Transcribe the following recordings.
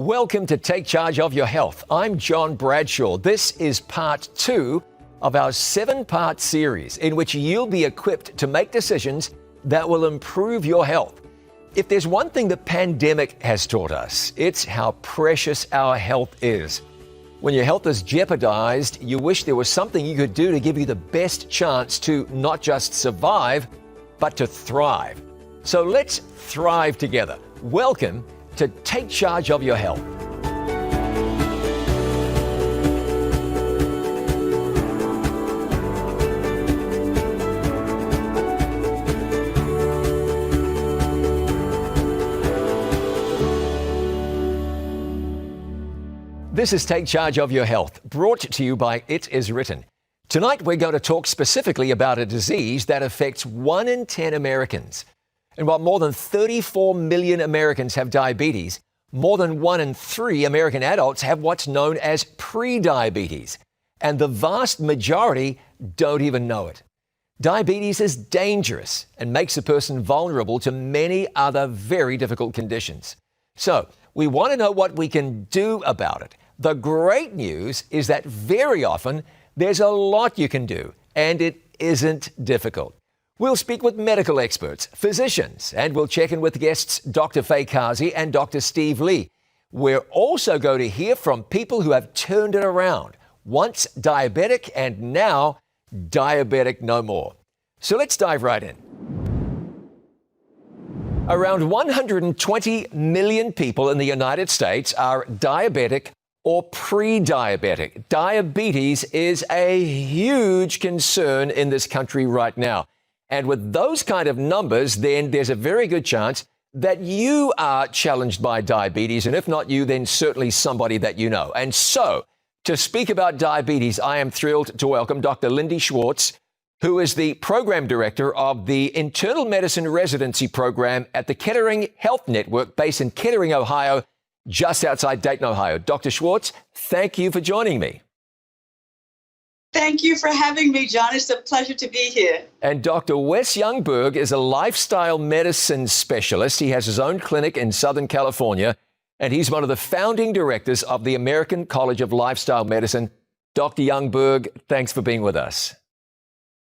Welcome to Take Charge of Your Health. I'm John Bradshaw. This is part 2 of our 7-part series in which you'll be equipped to make decisions that will improve your health. If there's one thing the pandemic has taught us, it's how precious our health is. When your health is jeopardized, you wish there was something you could do to give you the best chance to not just survive, but to thrive. So let's thrive together. Welcome to Take Charge of Your Health. This is Take Charge of Your Health, brought to you by It Is Written. Tonight we're going to talk specifically about a disease that affects 1 in 10 Americans. And while more than 34 million Americans have diabetes, more than 1 in 3 American adults have what's known as prediabetes. And the vast majority don't even know it. Diabetes is dangerous and makes a person vulnerable to many other very difficult conditions. So we want to know what we can do about it. The great news is that very often there's a lot you can do, and it isn't difficult. We'll speak with medical experts, physicians, and we'll check in with guests Dr. Faye Kazi and Dr. Steve Lee. We're also going to hear from people who have turned it around, once diabetic and now diabetic no more. So let's dive right in. Around 120 million people in the United States are diabetic or pre-diabetic. Diabetes is a huge concern in this country right now. And with those kind of numbers, then there's a very good chance that you are challenged by diabetes. And if not you, then certainly somebody that you know. And so, to speak about diabetes, I am thrilled to welcome Dr. Lindy Schwartz, who is the program director of the Internal Medicine Residency Program at the Kettering Health Network, based in Kettering, Ohio, just outside Dayton, Ohio. Dr. Schwartz, thank you for joining me. Thank you for having me, John. It's a pleasure to be here. And Dr. Wes Youngberg is a lifestyle medicine specialist. He has his own clinic in Southern California, and he's one of the founding directors of the American College of Lifestyle Medicine. Dr. Youngberg, thanks for being with us.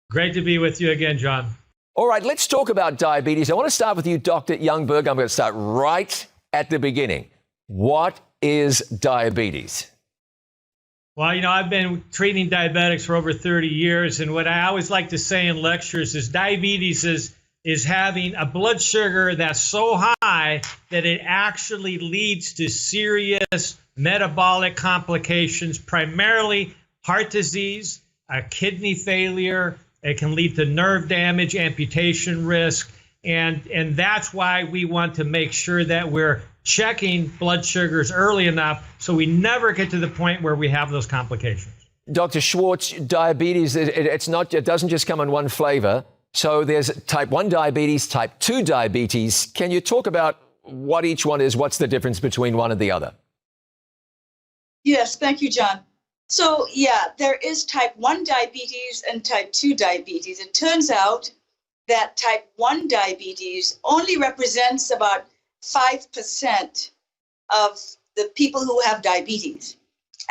Great to be with you again, John. All right, let's talk about diabetes. I want to start with you, Dr. Youngberg. I'm going to start right at the beginning. What is diabetes? Well, I've been treating diabetics for over 30 years, and what I always like to say in lectures is diabetes is having a blood sugar that's so high that it actually leads to serious metabolic complications, primarily heart disease, kidney failure. It can lead to nerve damage, amputation risk, and that's why we want to make sure that we're checking blood sugars early enough so we never get to the point where we have those complications. Dr. Schwartz, diabetes, it doesn't just come in one flavor. So there's type 1 diabetes, type 2 diabetes. Can you talk about what each one is? What's the difference between one and the other? Yes, thank you, John. So, there is type 1 diabetes and type 2 diabetes. It turns out that type 1 diabetes only represents about 5% of the people who have diabetes.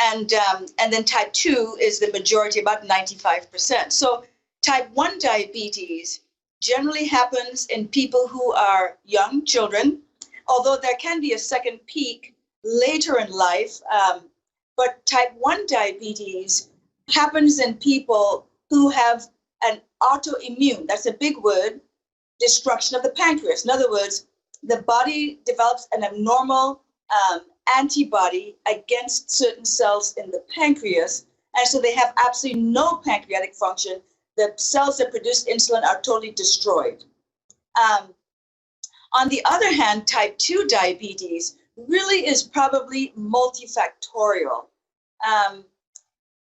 And then type 2 is the majority, about 95%. So type 1 diabetes generally happens in people who are young children, although there can be a second peak later in life. But type 1 diabetes happens in people who have an autoimmune, that's a big word, destruction of the pancreas. In other words, the body develops an abnormal antibody against certain cells in the pancreas. And so they have absolutely no pancreatic function. The cells that produce insulin are totally destroyed. On the other hand, type 2 diabetes really is probably multifactorial.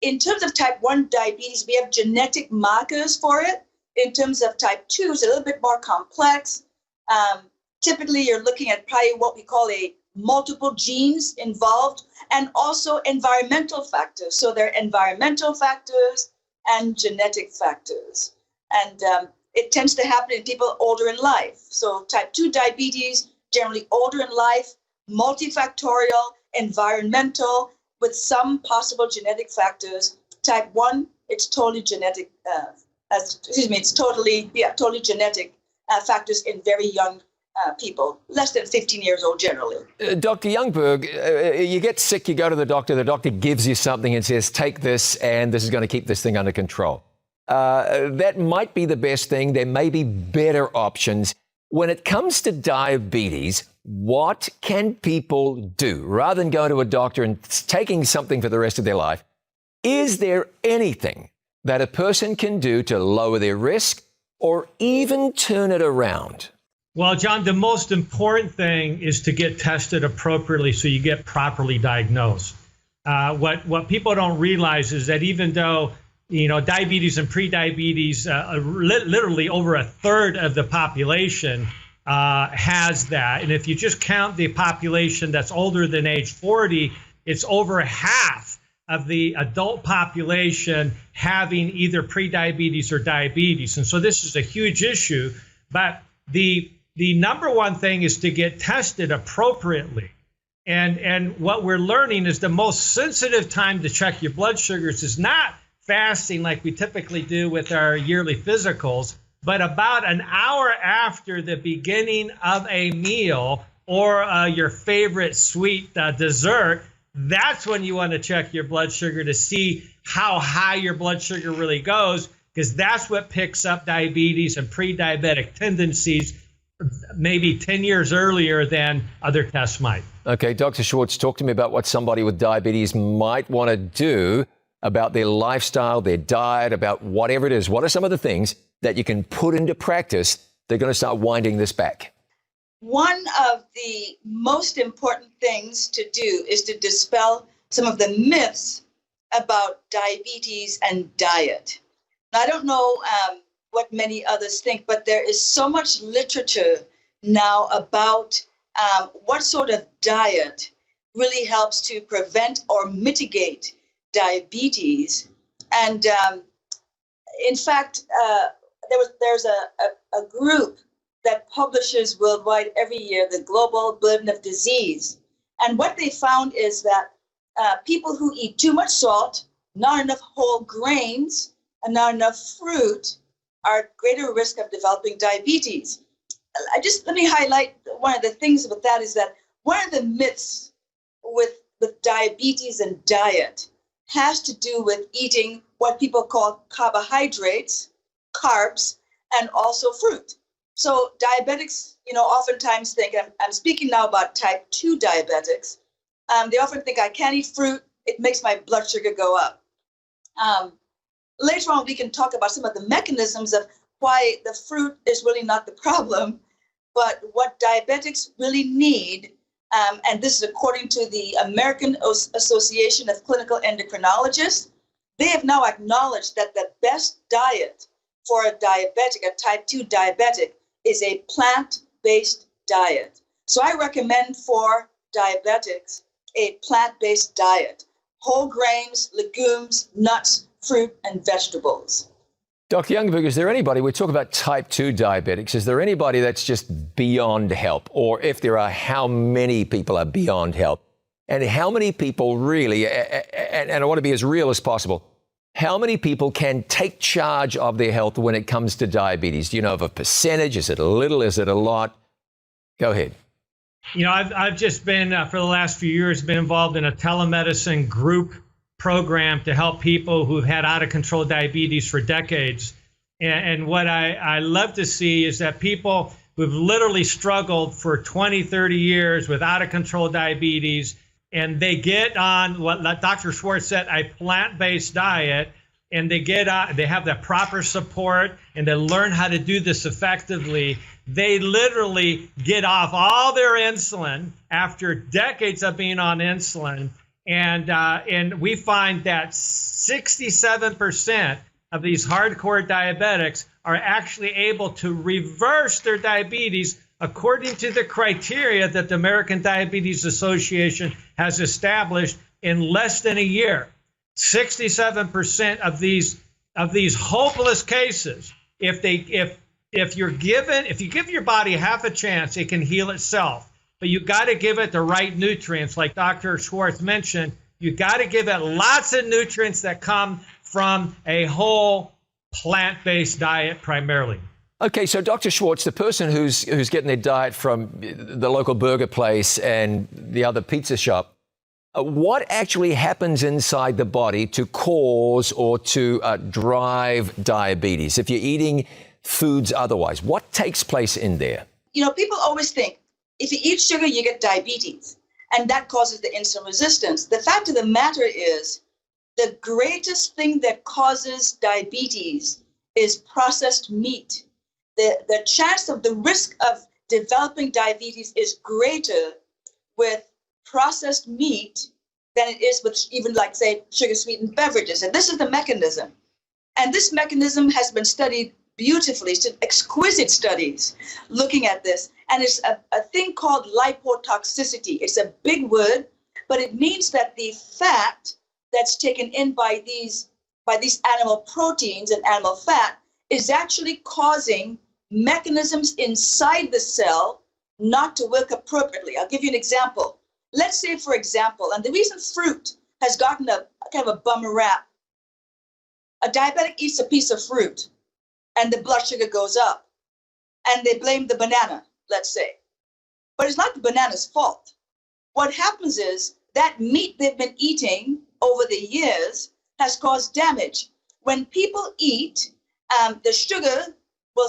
In terms of type 1 diabetes, we have genetic markers for it. In terms of type 2, it's a little bit more complex. Typically, you're looking at probably what we call multiple genes involved, and also environmental factors. So there are environmental factors and genetic factors. And it tends to happen in people older in life. So type 2 diabetes, generally older in life, multifactorial, environmental, with some possible genetic factors. Type 1, it's totally genetic. It's totally genetic factors in very young people, less than 15 years old generally. Dr. Youngberg, you get sick, you go to the doctor gives you something and says, take this, and this is going to keep this thing under control. That might be the best thing. There may be better options. When it comes to diabetes, what can people do rather than going to a doctor and taking something for the rest of their life? Is there anything that a person can do to lower their risk or even turn it around? Well, John, the most important thing is to get tested appropriately so you get properly diagnosed. What people don't realize is that even though diabetes and prediabetes, literally over a third of the population has that. And if you just count the population that's older than age 40, it's over half of the adult population having either prediabetes or diabetes. And so this is a huge issue. But the number one thing is to get tested appropriately. And what we're learning is the most sensitive time to check your blood sugars is not fasting like we typically do with our yearly physicals, but about an hour after the beginning of a meal or your favorite sweet dessert. That's when you want to check your blood sugar to see how high your blood sugar really goes, because that's what picks up diabetes and pre-diabetic tendencies maybe 10 years earlier than other tests might. Okay, Dr. Schwartz, talk to me about what somebody with diabetes might want to do about their lifestyle, their diet, about whatever it is. What are some of the things that you can put into practice? They're going to start winding this back. One of the most important things to do is to dispel some of the myths about diabetes and diet. Now, I don't know what many others think, but there is so much literature now about what sort of diet really helps to prevent or mitigate diabetes. And in fact, there's a group that publishes worldwide every year, the Global Burden of Disease. And what they found is that people who eat too much salt, not enough whole grains, and not enough fruit are at greater risk of developing diabetes. Let me highlight one of the things with that is that one of the myths with diabetes and diet has to do with eating what people call carbohydrates, carbs, and also fruit. So diabetics, oftentimes think, I'm speaking now about type 2 diabetics, they often think I can't eat fruit, it makes my blood sugar go up. Later on, we can talk about some of the mechanisms of why the fruit is really not the problem, but what diabetics really need, and this is according to the American Association of Clinical Endocrinologists, they have now acknowledged that the best diet for a diabetic, a type 2 diabetic, is a plant-based diet. So I recommend for diabetics a plant-based diet, whole grains, legumes, nuts, fruit, and vegetables. Dr. Youngberg, is there anybody, we talk about type 2 diabetics, is there anybody that's just beyond help? Or if there are, how many people are beyond help? And how many people really, and I want to be as real as possible, how many people can take charge of their health when it comes to diabetes? Do you know of a percentage? Is it a little? Is it a lot? Go ahead. I've just been, for the last few years, been involved in a telemedicine group program to help people who've had out-of-control diabetes for decades. And what I love to see is that people who've literally struggled for 20, 30 years with out-of-control diabetes, and they get on what Dr. Schwartz said, a plant-based diet, and they have the proper support, and they learn how to do this effectively. They literally get off all their insulin after decades of being on insulin. And we find that 67% of these hardcore diabetics are actually able to reverse their diabetes according to the criteria that the American Diabetes Association has established in less than a year. 67% of these hopeless cases, if you give your body half a chance, it can heal itself. but you got to give it the right nutrients. Like Dr. Schwartz mentioned, you got to give it lots of nutrients that come from a whole plant-based diet primarily. Okay, so Dr. Schwartz, the person who's getting their diet from the local burger place and the other pizza shop, what actually happens inside the body to cause or to drive diabetes? If you're eating foods otherwise, what takes place in there? You know, people always think if you eat sugar, you get diabetes, and that causes the insulin resistance. The fact of the matter is, the greatest thing that causes diabetes is processed meat. The chance of the risk of developing diabetes is greater with processed meat than it is with even, like, say, sugar-sweetened beverages. And this is the mechanism. And this mechanism has been studied beautifully, it's exquisite studies looking at this. And it's a thing called lipotoxicity. It's a big word, but it means that the fat that's taken in by these animal proteins and animal fat is actually causing mechanisms inside the cell not to work appropriately. I'll give you an example. Let's say, for example, and the reason fruit has gotten a kind of a bum rap, a diabetic eats a piece of fruit and the blood sugar goes up and they blame the banana, let's say. But it's not the banana's fault. What happens is that meat they've been eating over the years has caused damage. When people eat, the sugar will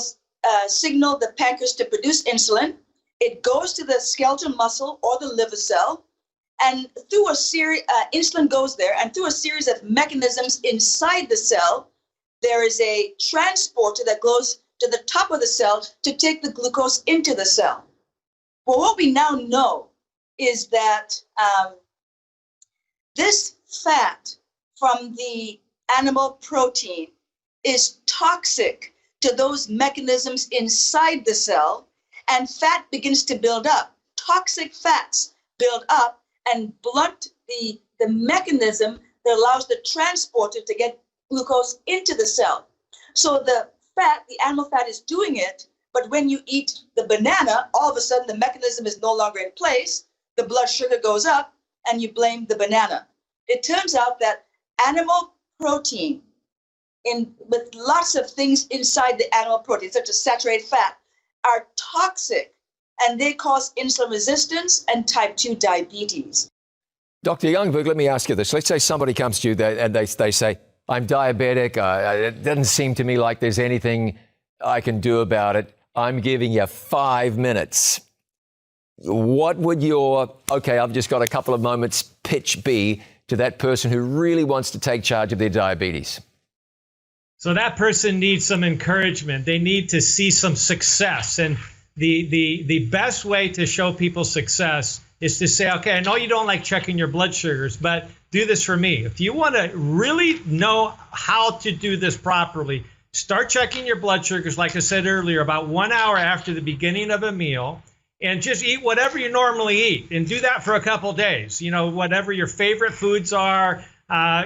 signal the pancreas to produce insulin. It goes to the skeletal muscle or the liver cell, and through a series, insulin goes there, and through a series of mechanisms inside the cell, there is a transporter that goes to the top of the cell to take the glucose into the cell. Well, what we now know is that this fat from the animal protein is toxic to those mechanisms inside the cell, and fat begins to build up. Toxic fats build up and blunt the mechanism that allows the transporter to get glucose into the cell. So the animal fat is doing it, but when you eat the banana, all of a sudden the mechanism is no longer in place, the blood sugar goes up, and you blame the banana. It turns out that animal protein, with lots of things inside the animal protein, such as saturated fat, are toxic, and they cause insulin resistance and type 2 diabetes. Dr. Youngberg, let me ask you this. Let's say somebody comes to you and they say, I'm diabetic. It doesn't seem to me like there's anything I can do about it. I'm giving you 5 minutes. What would your, okay, I've just got a couple of moments pitch be to that person who really wants to take charge of their diabetes? So that person needs some encouragement. They need to see some success. And the best way to show people success is to say, okay, I know you don't like checking your blood sugars, but do this for me. If you want to really know how to do this properly, start checking your blood sugars, like I said earlier, about 1 hour after the beginning of a meal, and just eat whatever you normally eat, and do that for a couple days. You know, whatever your favorite foods are,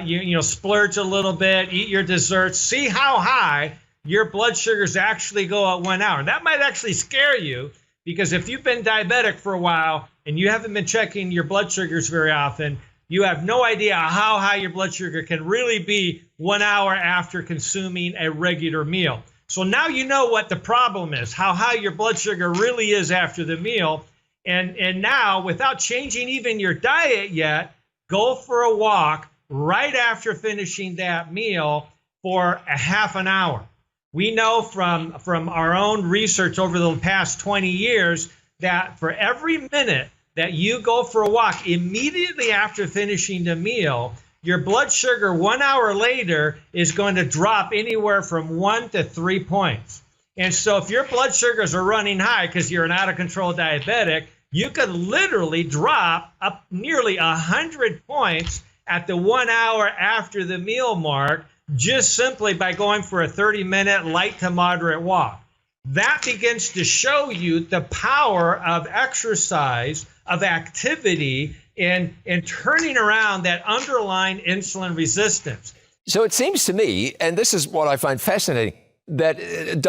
you splurge a little bit, eat your desserts, see how high your blood sugars actually go at 1 hour. That might actually scare you, because if you've been diabetic for a while and you haven't been checking your blood sugars very often, you have no idea how high your blood sugar can really be 1 hour after consuming a regular meal. So now you know what the problem is, how high your blood sugar really is after the meal. And now, without changing even your diet yet, go for a walk right after finishing that meal for a half an hour. We know from our own research over the past 20 years that for every minute that you go for a walk immediately after finishing the meal, your blood sugar 1 hour later is going to drop anywhere from 1 to 3 points. And so if your blood sugars are running high because you're an out of control diabetic, you could literally drop up nearly 100 points at the 1 hour after the meal mark, just simply by going for a 30-minute light to moderate walk. That begins to show you the power of exercise, of activity, in turning around that underlying insulin resistance. So it seems to me, and this is what I find fascinating, that diabetes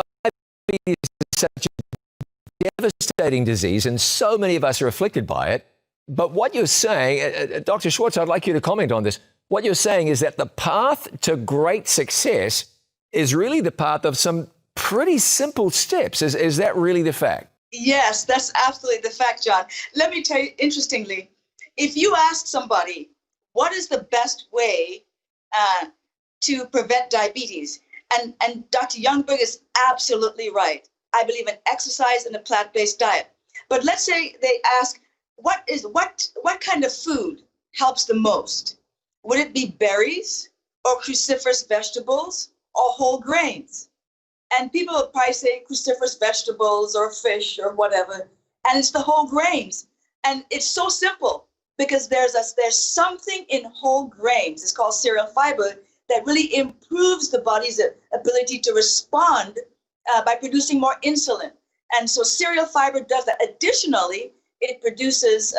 is such a devastating disease, and so many of us are afflicted by it. But what you're saying, Dr. Schwartz, I'd like you to comment on this. What you're saying is that the path to great success is really the path of some pretty simple steps. Is that really the fact? Yes, that's absolutely the fact, John. Let me tell you, interestingly, if you ask somebody, what is the best way to prevent diabetes? And Dr. Youngberg is absolutely right. I believe in exercise and a plant-based diet. But let's say they ask, what kind of food helps the most? Would it be berries or cruciferous vegetables or whole grains? And people will probably say cruciferous vegetables or fish or whatever. And it's the whole grains. And it's so simple because there's something in whole grains. It's called cereal fiber that really improves the body's ability to respond by producing more insulin. And so cereal fiber does that. Additionally, it produces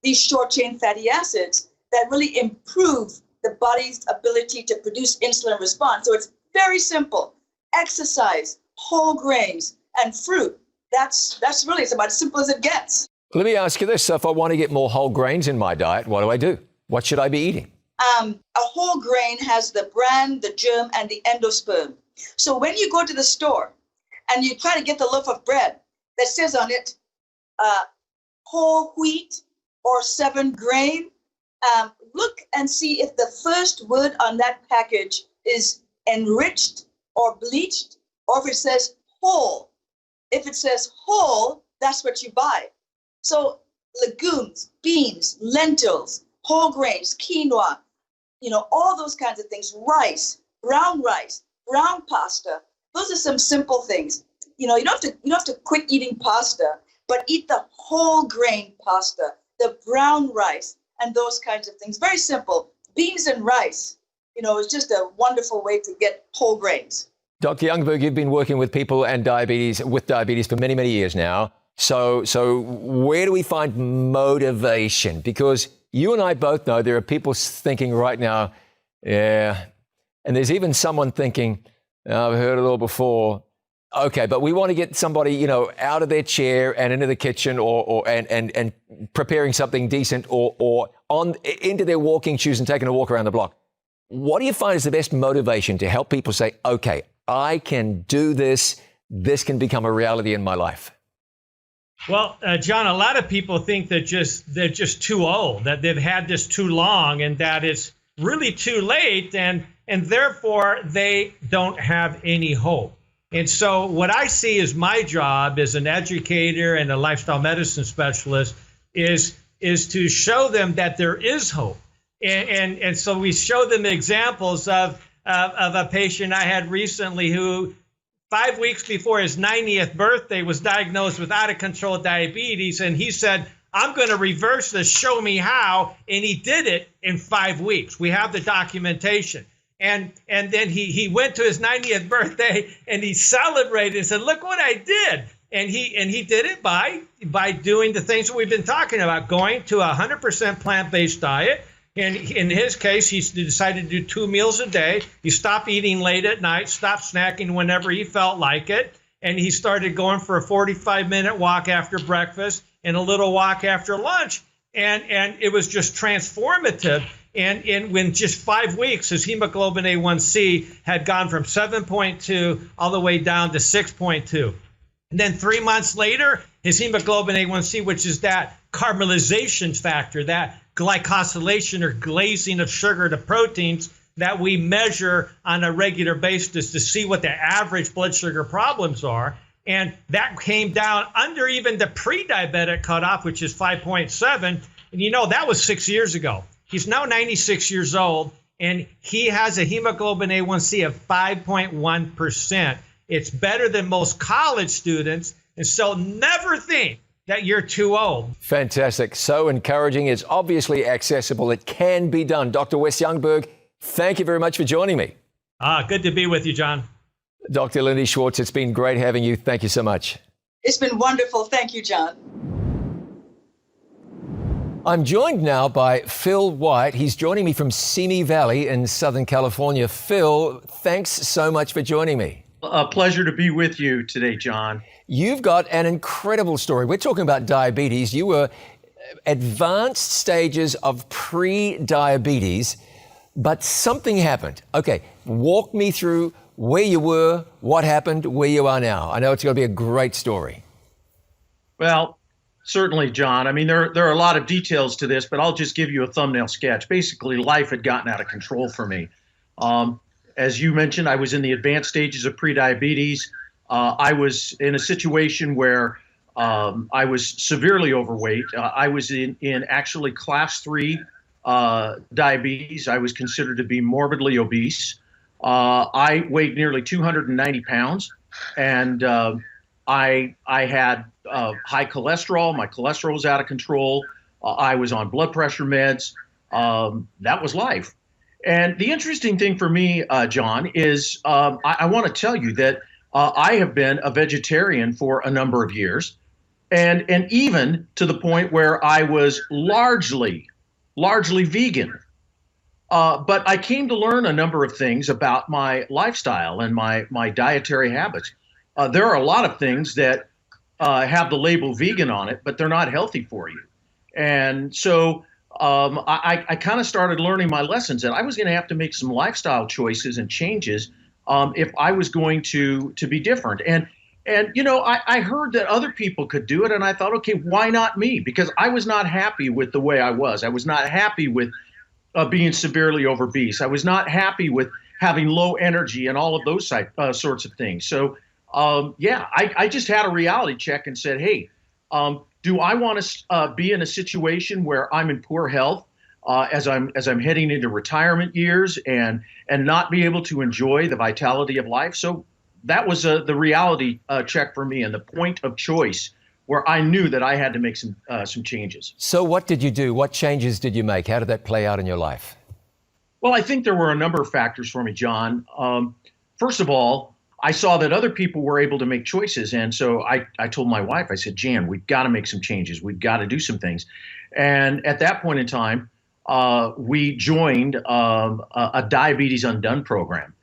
these short-chain fatty acids that really improve the body's ability to produce insulin response. So it's very simple. Exercise, whole grains, and fruit. That's really, it's about as simple as it gets. Let me ask you this. So if I want to get more whole grains in my diet, what do I do? What should I be eating? A whole grain has the bran, the germ, and the endosperm. So when you go to the store and you try to get the loaf of bread that says on it, whole wheat or 7 grain, look and see if the first word on that package is enriched or bleached, or if it says whole. If it says whole, that's what you buy. So legumes, beans, lentils, whole grains, quinoa, all those kinds of things, rice, brown pasta. Those are some simple things. You don't have to quit eating pasta, but eat the whole grain pasta, the brown rice, and those kinds of things. Very simple. Beans and rice, is just a wonderful way to get whole grains. Dr. Youngberg, you've been working with people with diabetes for many, many years now. So where do we find motivation? Because you and I both know there are people thinking right now, yeah, and there's even someone thinking, I've heard it all before. Okay, but we want to get somebody, out of their chair and into the kitchen and preparing something decent or into their walking shoes and taking a walk around the block. What do you find is the best motivation to help people say, okay, I can do this. This can become a reality in my life? Well, John, a lot of people think that they're just too old, that they've had this too long, and that it's really too late, and therefore they don't have any hope. And so what I see as my job as an educator and a lifestyle medicine specialist is to show them that there is hope. And so we show them examples of a patient I had recently who 5 weeks before his 90th birthday was diagnosed with out-of-control diabetes. And he said, I'm going to reverse this, show me how. And he did it in 5 weeks. We have the documentation. And then he went to his 90th birthday and he celebrated and said, look what I did. And he did it by doing the things that we've been talking about, going to a 100% plant-based diet. And in his case, he decided to do 2 meals a day. He stopped eating late at night, stopped snacking whenever he felt like it. And he started going for a 45-minute walk after breakfast and a little walk after lunch. And it was just transformative. And when just 5 weeks, his hemoglobin A1C had gone from 7.2 all the way down to 6.2. And then 3 months later, his hemoglobin A1C, which is that caramelization factor, that glycosylation or glazing of sugar to proteins that we measure on a regular basis to see what the average blood sugar problems are. And that came down under even the pre-diabetic cutoff, which is 5.7. And that was 6 years ago. He's now 96 years old, and he has a hemoglobin A1C of 5.1%. It's better than most college students. And so never think that you're too old. Fantastic. So encouraging. It's obviously accessible. It can be done. Dr. Wes Youngberg, thank you very much for joining me. Good to be with you, John. Dr. Lindy Schwartz, it's been great having you. Thank you so much. It's been wonderful. Thank you, John. I'm joined now by Phil White. He's joining me from Simi Valley in Southern California. Phil, thanks so much for joining me. A pleasure to be with you today, John. You've got an incredible story. We're talking about diabetes. You were advanced stages of pre-diabetes, but something happened. Okay, walk me through where you were, what happened, where you are now. I know it's going to be a great story. Well, certainly, John. I mean, there are a lot of details to this, but I'll just give you a thumbnail sketch. Basically, life had gotten out of control for me. As you mentioned, I was in the advanced stages of prediabetes. I was in a situation where I was severely overweight. I was in actually class 3 diabetes. I was considered to be morbidly obese. I weighed nearly 290 pounds, and I had high cholesterol. My cholesterol was out of control. I was on blood pressure meds. That was life. And the interesting thing for me, John, is I want to tell you that I have been a vegetarian for a number of years, and even to the point where I was largely vegan. But I came to learn a number of things about my lifestyle and my dietary habits. There are a lot of things that have the label vegan on it, but they're not healthy for you. And so I kind of started learning my lessons that I was going to have to make some lifestyle choices and changes if I was going to be different. And you know, I heard that other people could do it, and I thought, okay, why not me? Because I was not happy with the way I was. I was not happy with being severely obese. I was not happy with having low energy and all of those sorts of things. So I just had a reality check and said, hey, do I want to be in a situation where I'm in poor health as I'm heading into retirement years and not be able to enjoy the vitality of life? So that was the reality check for me and the point of choice where I knew that I had to make some changes. So what did you do? What changes did you make? How did that play out in your life? Well, I think there were a number of factors for me, John. First of all, I saw that other people were able to make choices. And so I told my wife, I said, Jan, we've got to make some changes. We've got to do some things. And at that point in time, we joined a Diabetes Undone program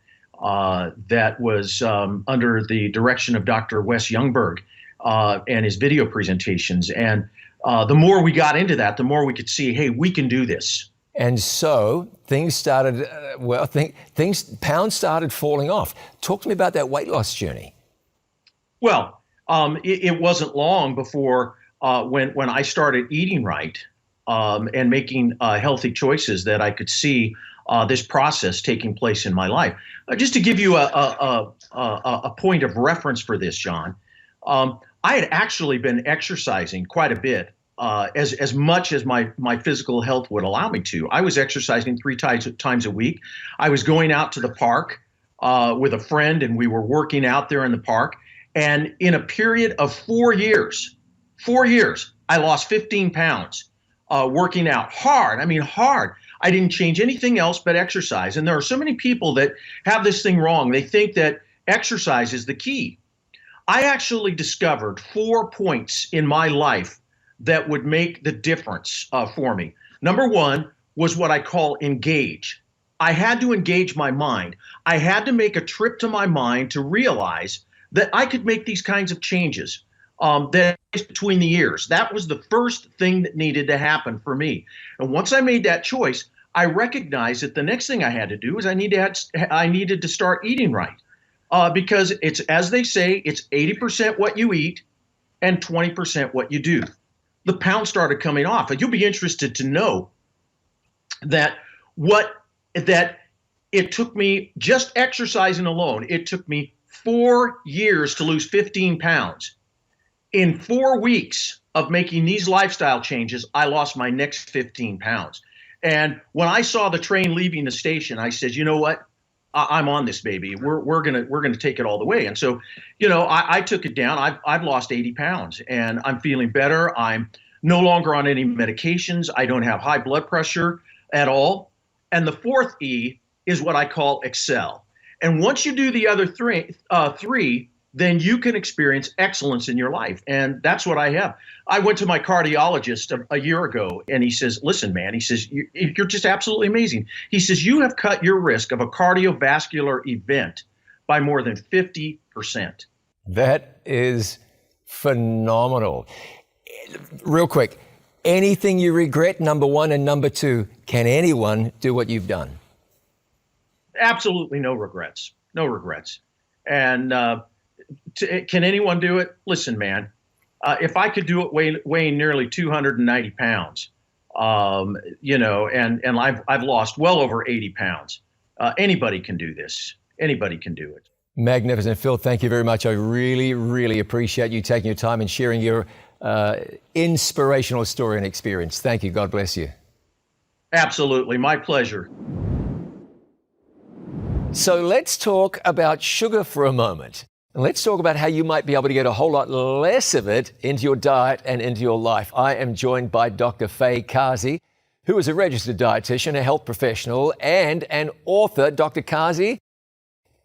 that was under the direction of Dr. Wes Youngberg and his video presentations. And the more we got into that, the more we could see, hey, we can do this. And so things started, pounds started falling off. Talk to me about that weight loss journey. Well, it wasn't long before when I started eating right and making healthy choices that I could see this process taking place in my life. Just to give you a point of reference for this, John, I had actually been exercising quite a bit. As much as my physical health would allow me to. I was exercising 3 times a week. I was going out to the park with a friend, and we were working out there in the park. And in a period of 4 years, I lost 15 pounds working out hard. I mean, hard. I didn't change anything else but exercise. And there are so many people that have this thing wrong. They think that exercise is the key. I actually discovered 4 points in my life that would make the difference for me. Number 1 was what I call engage. I had to engage my mind. I had to make a trip to my mind to realize that I could make these kinds of changes that between the years. That was the first thing that needed to happen for me. And once I made that choice, I recognized that the next thing I had to do is I needed to start eating right. Because it's, as they say, it's 80% what you eat and 20% what you do. The pounds started coming off. And you'll be interested to know that it took me, just exercising alone, it took me 4 years to lose 15 pounds. In 4 weeks of making these lifestyle changes, I lost my next 15 pounds. And when I saw the train leaving the station, I said, you know what? I'm on this, baby. We're gonna take it all the way. And so, you know, I took it down. I've lost 80 pounds, and I'm feeling better. I'm no longer on any medications. I don't have high blood pressure at all. And the 4th E is what I call excel. And once you do the other three, then you can experience excellence in your life. And that's what I have. I went to my cardiologist a year ago, and he says, listen, man, he says, you're just absolutely amazing. He says, you have cut your risk of a cardiovascular event by more than 50%. That is phenomenal. Real quick, anything you regret, number one, and number two, can anyone do what you've done? Absolutely no regrets. No regrets. And can anyone do it? Listen, man, if I could do it weighing nearly 290 pounds, and I've lost well over 80 pounds, anybody can do this. Anybody can do it. Magnificent. Phil, thank you very much. I really, really appreciate you taking your time and sharing your inspirational story and experience. Thank you. God bless you. Absolutely. My pleasure. So let's talk about sugar for a moment. And let's talk about how you might be able to get a whole lot less of it into your diet and into your life. I am joined by Dr. Faye Kazi, who is a registered dietitian, a health professional, and an author. Dr. Kazi,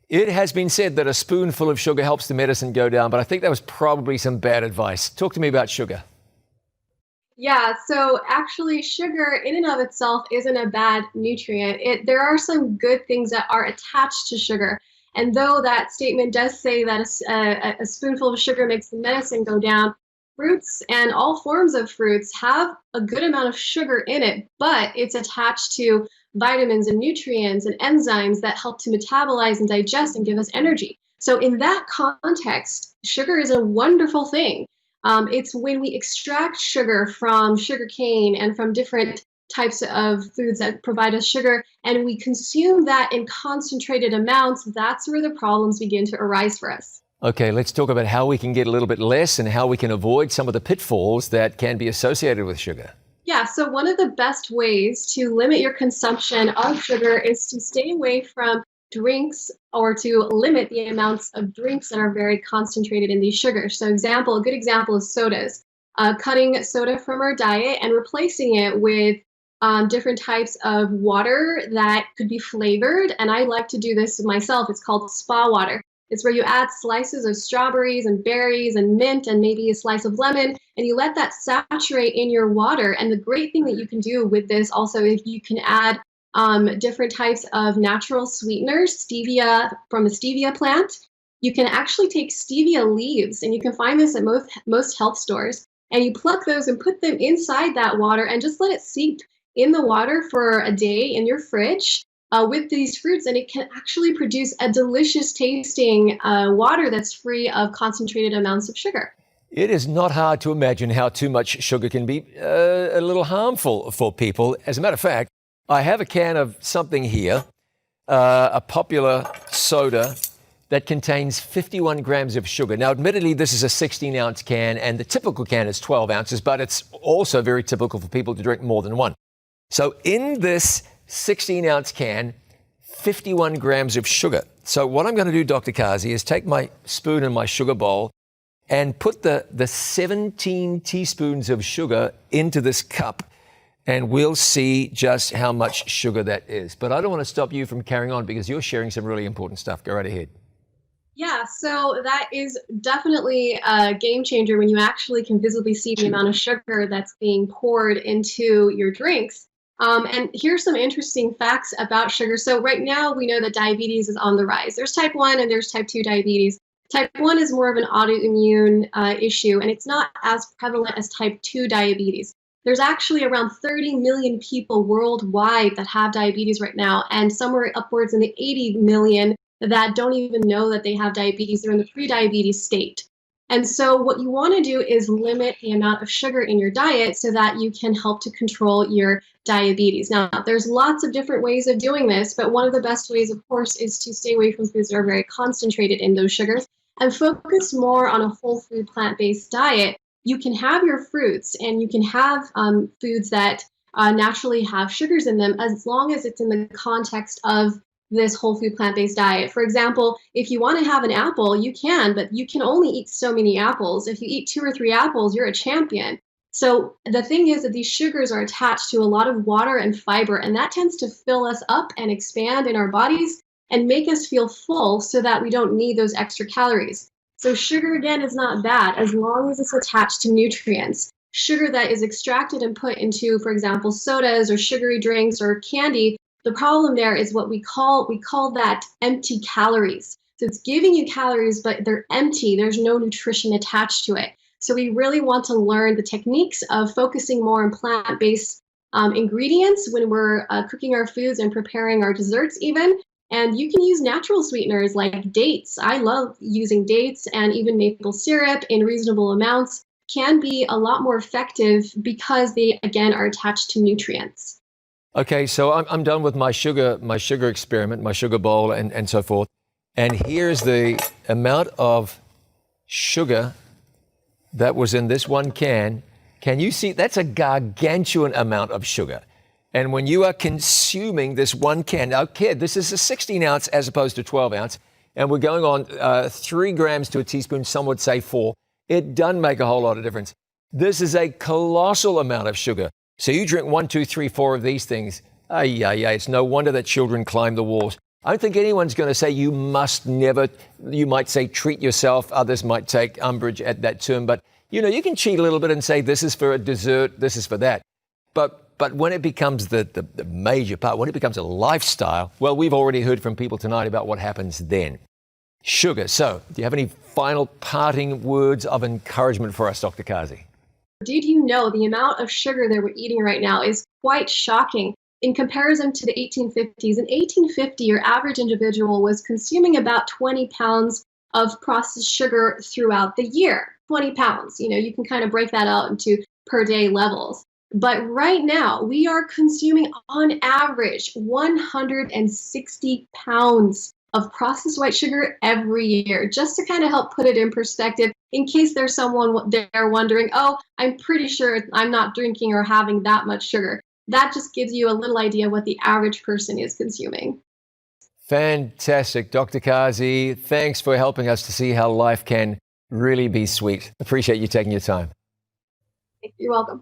it has been said that a spoonful of sugar helps the medicine go down, but I think that was probably some bad advice. Talk to me about sugar. Yeah, so actually sugar in and of itself isn't a bad nutrient. There are some good things that are attached to sugar. And though that statement does say that a spoonful of sugar makes the medicine go down, fruits and all forms of fruits have a good amount of sugar in it, but it's attached to vitamins and nutrients and enzymes that help to metabolize and digest and give us energy. So in that context, sugar is a wonderful thing. It's when we extract sugar from sugarcane and from different types of foods that provide us sugar, and we consume that in concentrated amounts, that's where the problems begin to arise for us. Okay, let's talk about how we can get a little bit less and how we can avoid some of the pitfalls that can be associated with sugar. Yeah, so one of the best ways to limit your consumption of sugar is to stay away from drinks or to limit the amounts of drinks that are very concentrated in these sugars. So a good example is sodas. Cutting soda from our diet and replacing it with different types of water that could be flavored. And I like to do this myself. It's called spa water. It's where you add slices of strawberries and berries and mint and maybe a slice of lemon, and you let that saturate in your water. And the great thing that you can do with this also is you can add different types of natural sweeteners, stevia from the stevia plant. You can actually take stevia leaves, and you can find this at most health stores, and you pluck those and put them inside that water and just let it seep in the water for a day in your fridge with these fruits, and it can actually produce a delicious tasting water that's free of concentrated amounts of sugar. It is not hard to imagine how too much sugar can be a little harmful for people. As a matter of fact, I have a can of something here, a popular soda that contains 51 grams of sugar. Now, admittedly, this is a 16-ounce can, and the typical can is 12 ounces, but it's also very typical for people to drink more than one. So in this 16-ounce can, 51 grams of sugar. So what I'm going to do, Dr. Kazi, is take my spoon and my sugar bowl and put the 17 teaspoons of sugar into this cup, and we'll see just how much sugar that is. But I don't want to stop you from carrying on because you're sharing some really important stuff. Go right ahead. Yeah, so that is definitely a game changer when you actually can visibly see the amount of sugar that's being poured into your drinks. And here's some interesting facts about sugar. So right now we know that diabetes is on the rise. There's type 1 and there's type 2 diabetes. Type 1 is more of an autoimmune issue, and it's not as prevalent as type 2 diabetes. There's actually around 30 million people worldwide that have diabetes right now, and somewhere upwards in the 80 million that don't even know that they have diabetes. They're in the pre-diabetes state. And so what you want to do is limit the amount of sugar in your diet so that you can help to control your diabetes. Now, there's lots of different ways of doing this, but one of the best ways, of course, is to stay away from foods that are very concentrated in those sugars and focus more on a whole food plant-based diet. You can have your fruits and you can have foods that naturally have sugars in them as long as it's in the context of this whole food plant-based diet. For example, if you want to have an apple, you can, but you can only eat so many apples. If you eat 2 or 3 apples, you're a champion. So the thing is that these sugars are attached to a lot of water and fiber, and that tends to fill us up and expand in our bodies and make us feel full so that we don't need those extra calories. So sugar, again, is not bad as long as it's attached to nutrients. Sugar that is extracted and put into, for example, sodas or sugary drinks or candy, the problem there is what we call that empty calories. So it's giving you calories, but they're empty. There's no nutrition attached to it. So we really want to learn the techniques of focusing more on plant-based ingredients when we're cooking our foods and preparing our desserts even. And you can use natural sweeteners like dates. I love using dates, and even maple syrup in reasonable amounts can be a lot more effective because they, again, are attached to nutrients. Okay, so I'm done with my sugar experiment, my sugar bowl, and so forth. And here's the amount of sugar that was in this one can. Can you see? That's a gargantuan amount of sugar. And when you are consuming this one can, now kid, this is a 16 ounce as opposed to 12 ounce, and we're going on 3 grams to a teaspoon, some would say 4. It doesn't make a whole lot of difference. This is a colossal amount of sugar. So you drink 1, 2, 3, 4 of these things. It's no wonder that children climb the walls. I don't think anyone's going to say you must never, you might say treat yourself. Others might take umbrage at that term. But, you know, you can cheat a little bit and say this is for a dessert, this is for that. But when it becomes the major part, when it becomes a lifestyle, well, we've already heard from people tonight about what happens then. Sugar. So do you have any final parting words of encouragement for us, Dr. Kazi? Did you know the amount of sugar that we're eating right now is quite shocking in comparison to the 1850s? In 1850, your average individual was consuming about 20 pounds of processed sugar throughout the year. 20 pounds. You know, you can kind of break that out into per day levels. But right now, we are consuming on average 160 pounds of processed white sugar every year, just to kind of help put it in perspective in case there's someone there wondering, oh, I'm pretty sure I'm not drinking or having that much sugar. That just gives you a little idea of what the average person is consuming. Fantastic. Dr. Kazi, thanks for helping us to see how life can really be sweet. Appreciate you taking your time. You're welcome.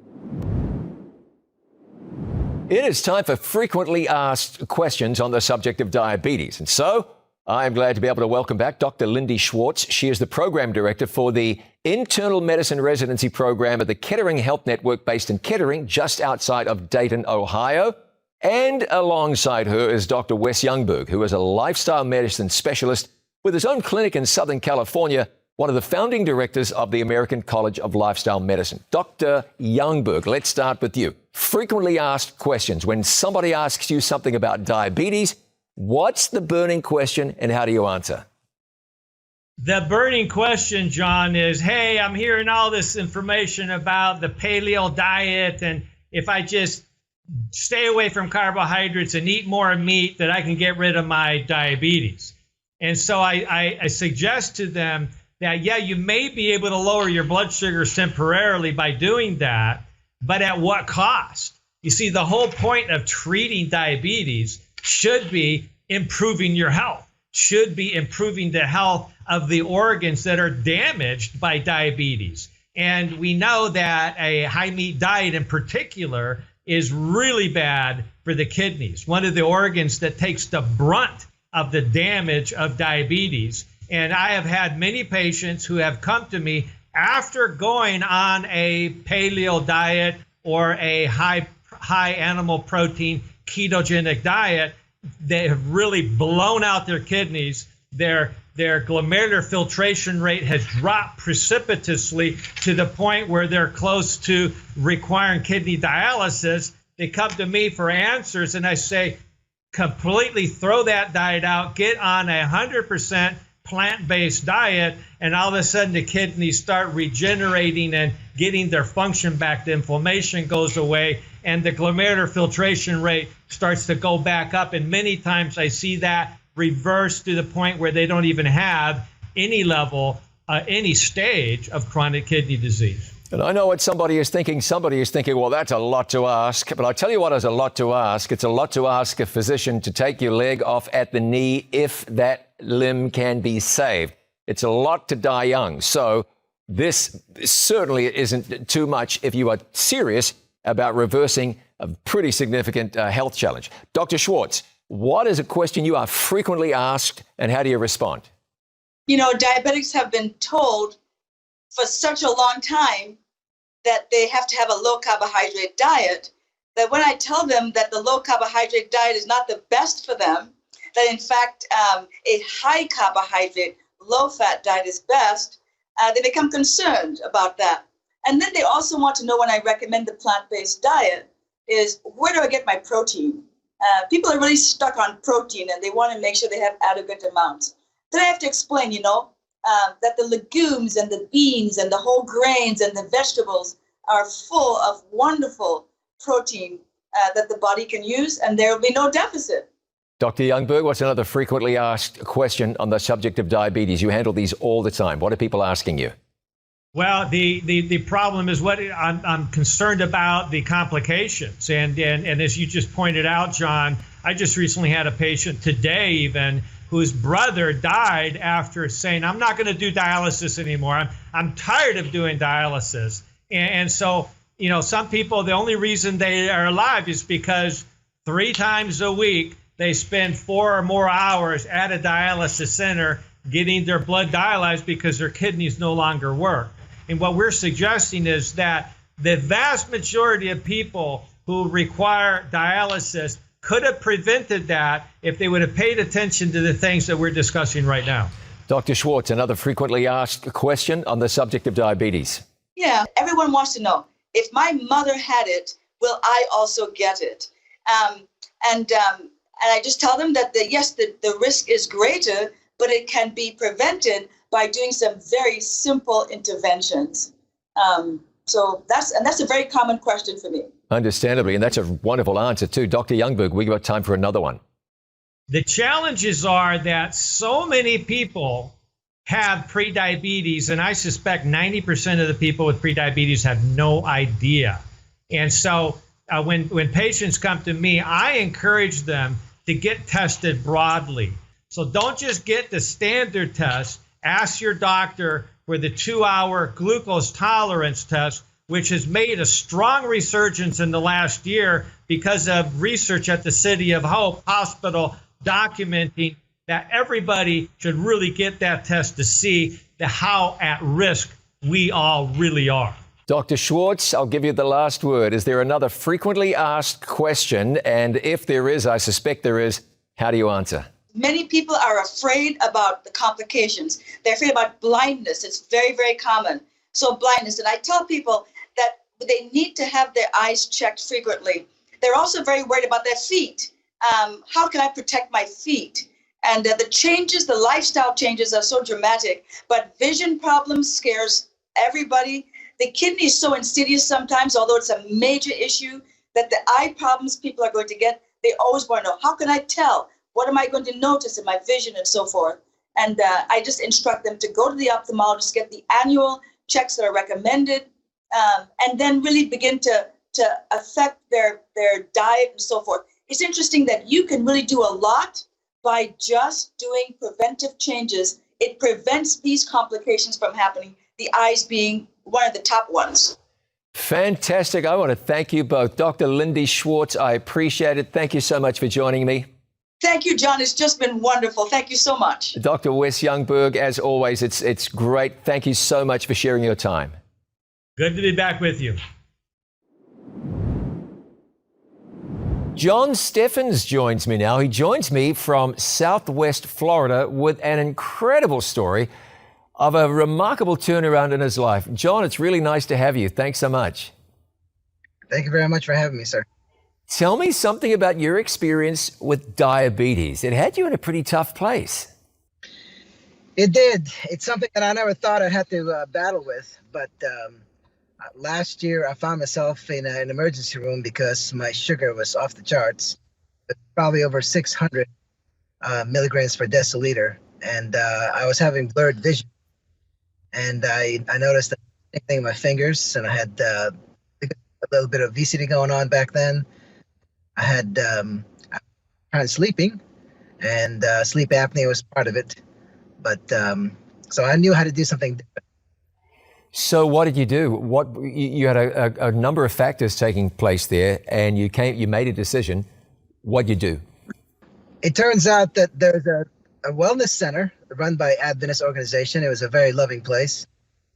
It is time for frequently asked questions on the subject of diabetes. And so I'm glad to be able to welcome back Dr. Lindy Schwartz. She is the program director for the Internal Medicine Residency Program at the Kettering Health Network based in Kettering, just outside of Dayton, Ohio. And alongside her is Dr. Wes Youngberg, who is a lifestyle medicine specialist with his own clinic in Southern California, one of the founding directors of the American College of Lifestyle Medicine. Dr. Youngberg, let's start with you. Frequently asked questions. When somebody asks you something about diabetes, what's the burning question and how do you answer? The burning question, John, is, hey, I'm hearing all this information about the paleo diet, and if I just stay away from carbohydrates and eat more meat, that I can get rid of my diabetes. And so I suggest to them that, yeah, you may be able to lower your blood sugars temporarily by doing that, but at what cost? You see, the whole point of treating diabetes should be improving your health, should be improving the health of the organs that are damaged by diabetes. And we know that a high meat diet in particular is really bad for the kidneys, one of the organs that takes the brunt of the damage of diabetes. And I have had many patients who have come to me after going on a paleo diet or a high animal protein ketogenic diet. They have really blown out their kidneys. Their glomerular filtration rate has dropped precipitously to the point where they're close to requiring kidney dialysis. They come to me for answers, and I say, completely throw that diet out, get on 100% plant-based diet, and all of a sudden the kidneys start regenerating and getting their function back. The inflammation goes away, and the glomerular filtration rate starts to go back up. And many times I see that reverse to the point where they don't even have any level, any stage of chronic kidney disease. And I know what somebody is thinking. Somebody is thinking, well, that's a lot to ask. But I tell you what is a lot to ask. It's a lot to ask a physician to take your leg off at the knee if that limb can be saved. It's a lot to die young. So this certainly isn't too much if you are serious about reversing a pretty significant health challenge. Dr. Schwartz, what is a question you are frequently asked, and how do you respond? You know, diabetics have been told for such a long time that they have to have a low carbohydrate diet, that when I tell them that the low carbohydrate diet is not the best for them, that in fact a high carbohydrate, low fat diet is best, they become concerned about that. And then they also want to know, when I recommend the plant-based diet, is where do I get my protein? People are really stuck on protein and they want to make sure they have adequate amounts. Then I have to explain, that the legumes and the beans and the whole grains and the vegetables are full of wonderful protein that the body can use, and there will be no deficit. Dr. Youngberg, what's another frequently asked question on the subject of diabetes? You handle these all the time. What are people asking you? Well, the problem is what I'm concerned about the complications. And as you just pointed out, John, I just recently had a patient today even whose brother died after saying, I'm not going to do dialysis anymore. I'm tired of doing dialysis. And so, some people, the only reason they are alive is because 3 times a week they spend 4 or more hours at a dialysis center getting their blood dialyzed because their kidneys no longer work. And what we're suggesting is that the vast majority of people who require dialysis could have prevented that if they would have paid attention to the things that we're discussing right now. Dr. Schwartz, another frequently asked question on the subject of diabetes. Yeah, everyone wants to know, if my mother had it, will I also get it? And I just tell them that the risk is greater, but it can be prevented by doing some very simple interventions. So that's a very common question for me. Understandably, and that's a wonderful answer too. Dr. Youngberg, we've got time for another one. The challenges are that so many people have prediabetes, and I suspect 90% of the people with prediabetes have no idea. And so when patients come to me, I encourage them to get tested broadly. So don't just get the standard test. Ask your doctor for the 2-hour glucose tolerance test, which has made a strong resurgence in the last year because of research at the City of Hope Hospital documenting that everybody should really get that test to see how at risk we all really are. Dr. Schwartz, I'll give you the last word. Is there another frequently asked question? And if there is, I suspect there is, how do you answer? Many people are afraid about the complications. They're afraid about blindness. It's very, very common. So blindness, and I tell people that they need to have their eyes checked frequently. They're also very worried about their feet. How can I protect my feet? And the lifestyle changes are so dramatic, but vision problems scares everybody. The kidney is so insidious sometimes, although it's a major issue, that the eye problems people are going to get, they always want to know, how can I tell? What am I going to notice in my vision and so forth? And I just instruct them to go to the ophthalmologist, get the annual checks that are recommended, and then really begin to affect their diet and so forth. It's interesting that you can really do a lot by just doing preventive changes. It prevents these complications from happening, the eyes being one of the top ones. Fantastic. I want to thank you both. Dr. Lindy Schwartz, I appreciate it. Thank you so much for joining me. Thank you, John. It's just been wonderful. Thank you so much. Dr. Wes Youngberg, as always, it's great. Thank you so much for sharing your time. Good to be back with you. John Steffens joins me now. He joins me from Southwest Florida with an incredible story of a remarkable turnaround in his life. John, it's really nice to have you. Thanks so much. Thank you very much for having me, sir. Tell me something about your experience with diabetes. It had you in a pretty tough place. It did. It's something that I never thought I'd have to battle with. But last year, I found myself in an emergency room because my sugar was off the charts, probably over 600 milligrams per deciliter. And I was having blurred vision. And I noticed the same thing in my fingers. And I had a little bit of VCD going on back then. I had kind of sleeping, and sleep apnea was part of it. But so I knew how to do something different. So what did you do? You had a number of factors taking place there, and you made a decision. What'd you do? It turns out that there's a wellness center run by Adventist organization. It was a very loving place,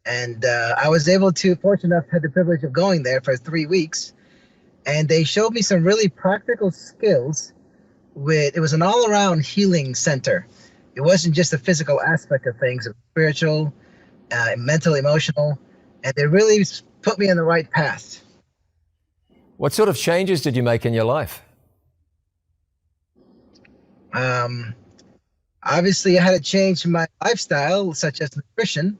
and I was fortunate enough to have the privilege of going there for 3 weeks. And they showed me some really practical skills it was an all-around healing center. It wasn't just the physical aspect of things, it was spiritual, mental, emotional, and they really put me on the right path. What sort of changes did you make in your life? Obviously, I had to change my lifestyle, such as nutrition,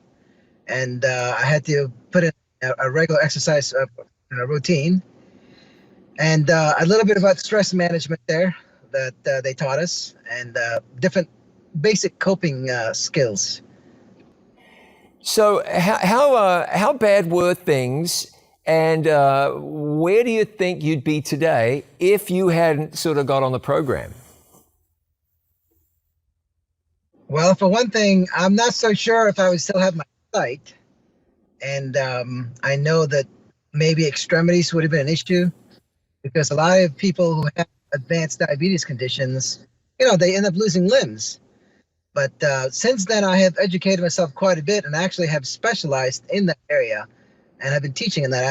and I had to put in a regular exercise routine, and a little bit about stress management there that they taught us, and different basic coping skills. So how bad were things, and where do you think you'd be today if you hadn't sort of got on the program? Well, for one thing, I'm not so sure if I would still have my sight, and I know that maybe extremities would have been an issue, because a lot of people who have advanced diabetes conditions, they end up losing limbs. But since then, I have educated myself quite a bit and actually have specialized in that area, and I've been teaching in that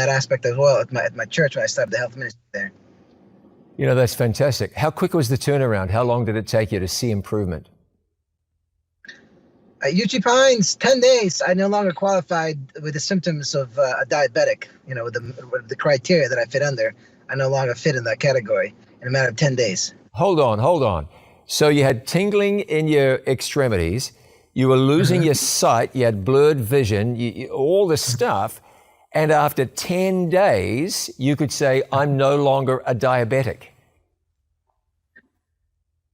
aspect as well at my church when I started the health ministry there. That's fantastic. How quick was the turnaround? How long did it take you to see improvement? At UG Pines, 10 days, I no longer qualified with the symptoms of a diabetic, with the criteria that I fit under. I no longer fit in that category in a matter of 10 days. Hold on. So you had tingling in your extremities, you were losing your sight, you had blurred vision, all this stuff, and after 10 days, you could say, I'm no longer a diabetic.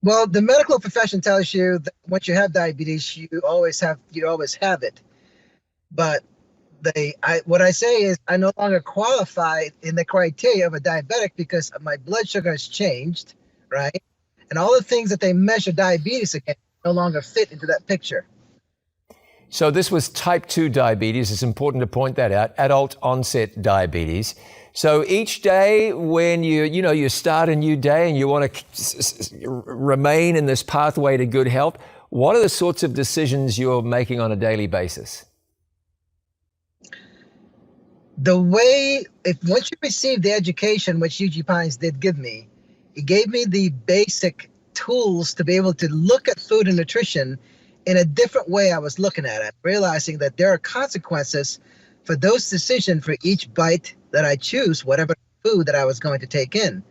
Well, the medical profession tells you that once you have diabetes, you always have it. But what I say is I no longer qualify in the criteria of a diabetic because my blood sugar has changed, right? And all the things that they measure diabetes against no longer fit into that picture. So this was type 2 diabetes. It's important to point that out, adult onset diabetes. So each day when you start a new day and you want to remain in this pathway to good health, what are the sorts of decisions you're making on a daily basis? Once you receive the education, which UG Pines did give me, it gave me the basic tools to be able to look at food and nutrition in a different way I was looking at it, realizing that there are consequences for those decisions for each bite that I choose, whatever food that I was going to take in.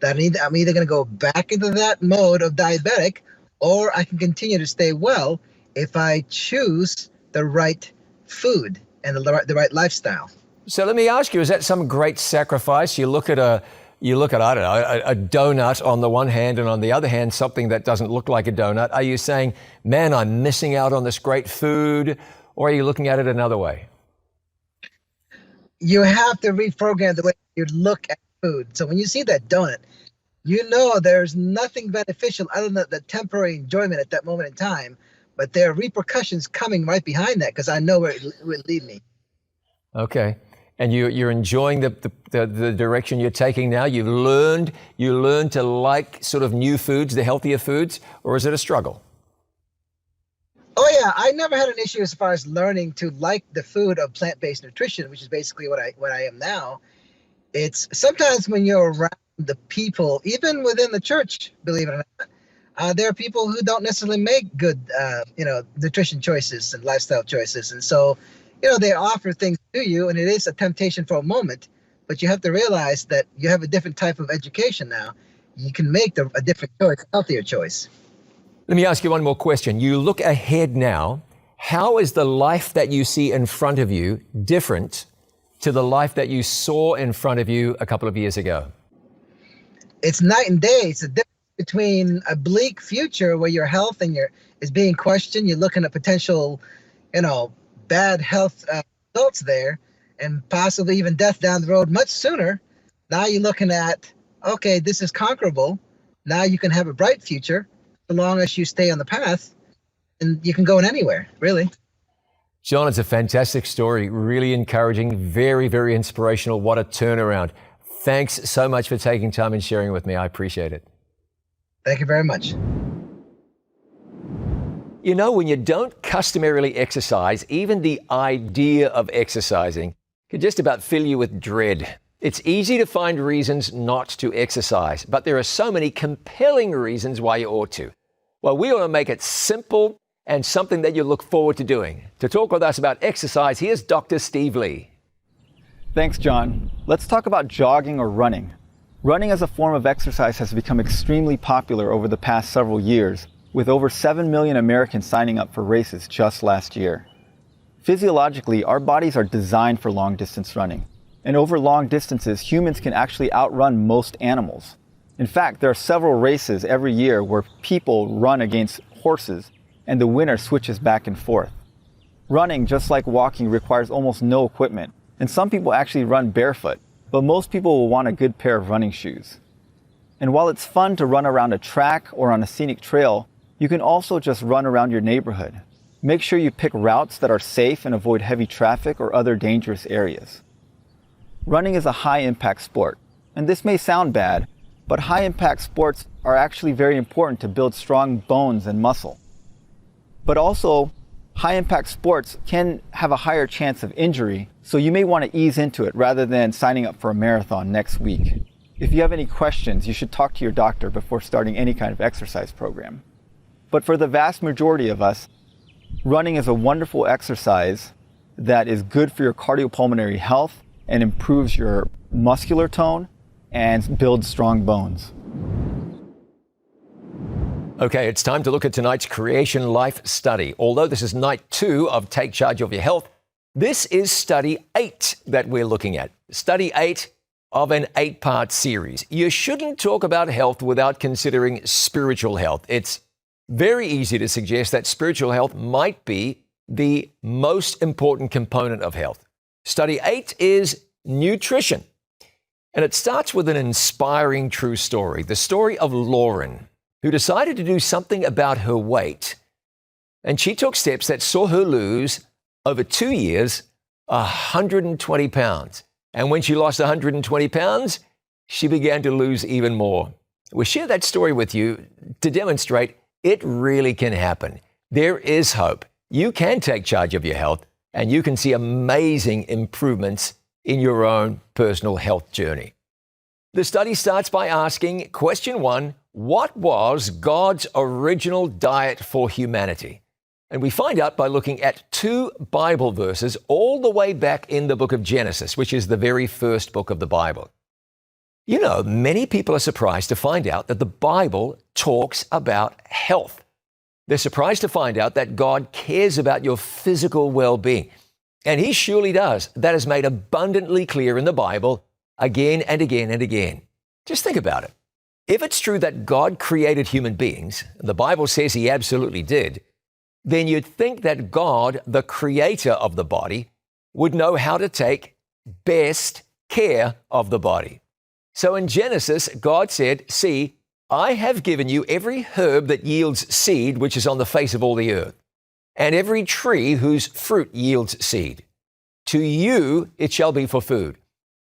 That I'm either going to go back into that mode of diabetic, or I can continue to stay well if I choose the right food and the right lifestyle. So let me ask you, is that some great sacrifice? You look at I don't know, a donut on the one hand, and on the other hand, something that doesn't look like a donut. Are you saying, man, I'm missing out on this great food? Or are you looking at it another way? You have to reprogram the way you look at food. So when you see that donut, there's nothing beneficial other than the temporary enjoyment at that moment in time. But there are repercussions coming right behind that, because I know where it will lead me. Okay. And you're enjoying the direction you're taking now? You learned to like sort of new foods, the healthier foods, or is it a struggle? Oh yeah, I never had an issue as far as learning to like the food of plant-based nutrition, which is basically what I am now. It's sometimes when you're around the people, even within the church, believe it or not, there are people who don't necessarily make good, nutrition choices and lifestyle choices, and so. They offer things to you, and it is a temptation for a moment, but you have to realize that you have a different type of education now. You can make a different choice, a healthier choice. Let me ask you one more question. You look ahead now. How is the life that you see in front of you different to the life that you saw in front of you a couple of years ago? It's night and day. It's a difference between a bleak future where your health is being questioned. You're looking at potential, bad health results there, and possibly even death down the road much sooner. Now you're looking at, okay, this is conquerable. Now you can have a bright future so long as you stay on the path, and you can go in anywhere, really. John, it's a fantastic story, really encouraging, very, very inspirational. What a turnaround. Thanks so much for taking time and sharing with me. I appreciate it. Thank you very much. When you don't customarily exercise, even the idea of exercising can just about fill you with dread. It's easy to find reasons not to exercise, but there are so many compelling reasons why you ought to. Well, we want to make it simple and something that you look forward to doing. To talk with us about exercise, here's Dr. Steve Lee. Thanks, John. Let's talk about jogging or running. Running as a form of exercise has become extremely popular over the past several years, with over 7 million Americans signing up for races just last year. Physiologically, our bodies are designed for long-distance running. And over long distances, humans can actually outrun most animals. In fact, there are several races every year where people run against horses, and the winner switches back and forth. Running, just like walking, requires almost no equipment, and some people actually run barefoot, but most people will want a good pair of running shoes. And while it's fun to run around a track or on a scenic trail, you can also just run around your neighborhood. Make sure you pick routes that are safe and avoid heavy traffic or other dangerous areas. Running is a high-impact sport, and this may sound bad, but high-impact sports are actually very important to build strong bones and muscle. But also, high-impact sports can have a higher chance of injury, so you may want to ease into it rather than signing up for a marathon next week. If you have any questions, you should talk to your doctor before starting any kind of exercise program. But for the vast majority of us, running is a wonderful exercise that is good for your cardiopulmonary health and improves your muscular tone and builds strong bones. Okay, it's time to look at tonight's Creation Life study. Although this is night 2 of Take Charge of Your Health, this is study 8 that we're looking at. Study 8 of an 8-part series. You shouldn't talk about health without considering spiritual health. It's very easy to suggest that spiritual health might be the most important component of health. Study 8 is nutrition. And it starts with an inspiring true story, the story of Lauren, who decided to do something about her weight. And she took steps that saw her lose, over 2 years, 120 pounds. And when she lost 120 pounds, she began to lose even more. We share that story with you to demonstrate it really can happen. There is hope. You can take charge of your health, and you can see amazing improvements in your own personal health journey. The study starts by asking question 1, what was God's original diet for humanity? And we find out by looking at 2 Bible verses all the way back in the book of Genesis, which is the very first book of the Bible. You know, many people are surprised to find out that the Bible talks about health. They're surprised to find out that God cares about your physical well-being. And He surely does. That is made abundantly clear in the Bible again and again and again. Just think about it. If it's true that God created human beings, the Bible says He absolutely did, then you'd think that God, the creator of the body, would know how to take best care of the body. So in Genesis, God said, "See, I have given you every herb that yields seed, which is on the face of all the earth, and every tree whose fruit yields seed. To you it shall be for food."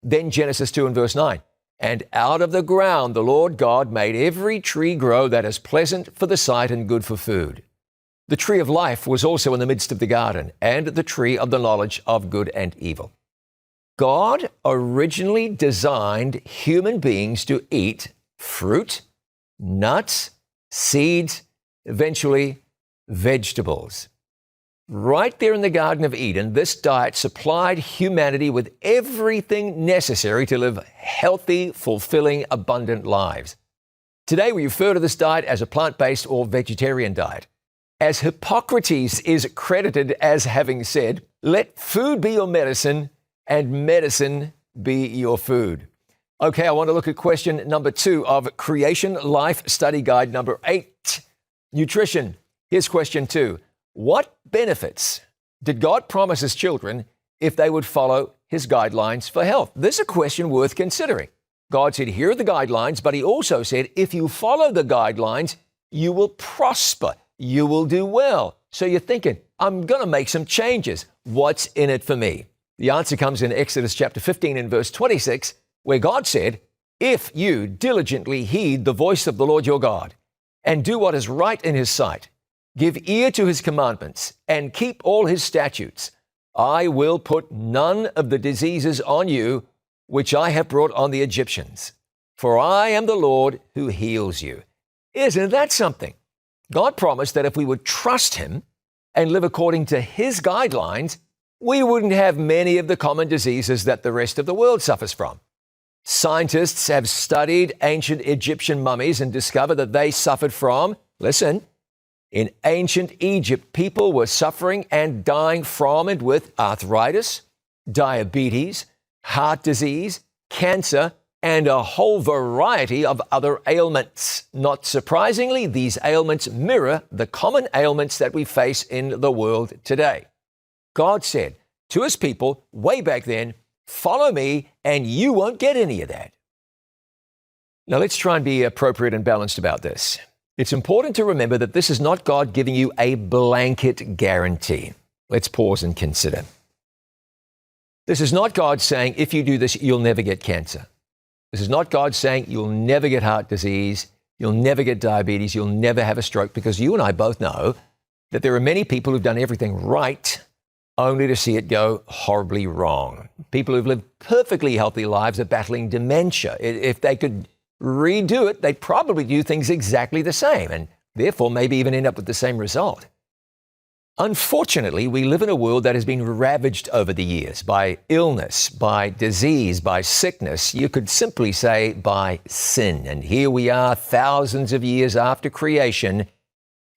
Then Genesis 2 and verse 9, "And out of the ground the Lord God made every tree grow that is pleasant for the sight and good for food. The tree of life was also in the midst of the garden, and the tree of the knowledge of good and evil." God originally designed human beings to eat fruit, nuts, seeds, eventually vegetables. Right there in the Garden of Eden, this diet supplied humanity with everything necessary to live healthy, fulfilling, abundant lives. Today, we refer to this diet as a plant-based or vegetarian diet. As Hippocrates is credited as having said, "Let food be your medicine and medicine be your food." Okay, I want to look at question number 2 of Creation Life Study Guide number 8, nutrition. Here's question 2. What benefits did God promise His children if they would follow His guidelines for health? This is a question worth considering. God said, here are the guidelines, but He also said, if you follow the guidelines, you will prosper. You will do well. So you're thinking, I'm going to make some changes. What's in it for me? The answer comes in Exodus chapter 15 and verse 26, where God said, "If you diligently heed the voice of the Lord your God and do what is right in His sight, give ear to His commandments and keep all His statutes, I will put none of the diseases on you which I have brought on the Egyptians. For I am the Lord who heals you. Isn't that something? God promised that if we would trust him and live according to his guidelines, we wouldn't have many of the common diseases that the rest of the world suffers from. Scientists have studied ancient Egyptian mummies and discovered that they suffered from, listen, in ancient Egypt, people were suffering and dying from and with arthritis, diabetes, heart disease, cancer, and a whole variety of other ailments. Not surprisingly, these ailments mirror the common ailments that we face in the world today. God said to his people way back then, follow me and you won't get any of that. Now let's try and be appropriate and balanced about this. It's important to remember that this is not God giving you a blanket guarantee. Let's pause and consider. This is not God saying, if you do this, you'll never get cancer. This is not God saying you'll never get heart disease, you'll never get diabetes, you'll never have a stroke, because you and I both know that there are many people who've done everything right only to see it go horribly wrong. People who've lived perfectly healthy lives are battling dementia. If they could redo it, they'd probably do things exactly the same and therefore maybe even end up with the same result. Unfortunately, we live in a world that has been ravaged over the years by illness, by disease, by sickness. You could simply say by sin. And here we are, thousands of years after creation.